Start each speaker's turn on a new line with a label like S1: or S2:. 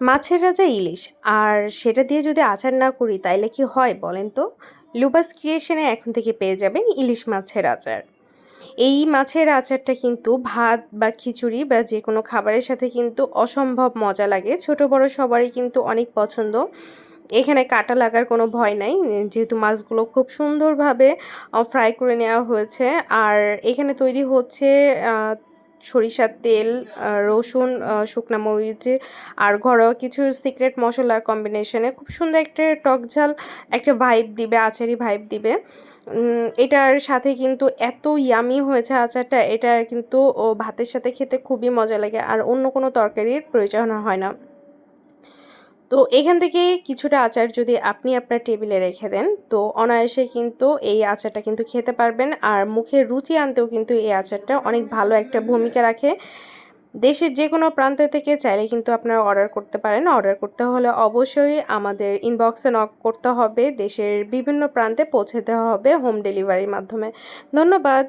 S1: মাছের রাজা ইলিশ, আর সেটা দিয়ে যদি আচার না করি তাইলে কি হয় বলেন তো? লুবাস ক্রিয়েশনে এখন থেকে পেয়ে যাবেন ইলিশ মাছের আচার। এই মাছের আচারটা কিন্তু ভাত বা খিচুড়ি বা যে কোনো খাবারের সাথে কিন্তু অসম্ভব মজা লাগে, ছোট বড় সবারই কিন্তু অনেক পছন্দ। এখানে কাটা লাগার কোনো ভয় নাই, যেহেতু মাছগুলো খুব সুন্দরভাবে ফ্রাই করে নেওয়া হয়েছে। আর এখানে তৈরি হচ্ছে সরিষার তেল, রসুন, শুকনা মরিচ আর ঘরোয়া কিছু সিক্রেট মশলার কম্বিনেশনে খুব সুন্দর একটা টক ঝাল একটা ভাইব দিবে, আচারি ভাইব দিবে। এটার সাথে কিন্তু এত ইয়ামি হয়েছে আচারটা, এটা কিন্তু ভাতের সাথে খেতে খুবই মজা লাগে, আর অন্য কোনো তরকারির প্রয়োজন হয় না। তো এখান থেকে কিছুটা আচার যদি আপনি আপনার টেবিলে রেখে দেন, তো অনায়াসে কিন্তু এই আচারটা কিন্তু খেতে পারবেন, আর মুখে রুচি আনতেও কিন্তু এই আচারটা অনেক ভালো একটা ভূমিকা রাখে। দেশের যে কোনো প্রান্ত থেকে চাইলে কিন্তু আপনারা অর্ডার করতে পারেন। অর্ডার করতে হলে অবশ্যই আমাদের ইনবক্সে নক করতে হবে, দেশের বিভিন্ন প্রান্তে পৌঁছে দেওয়া হবে হোম ডেলিভারির মাধ্যমে। ধন্যবাদ।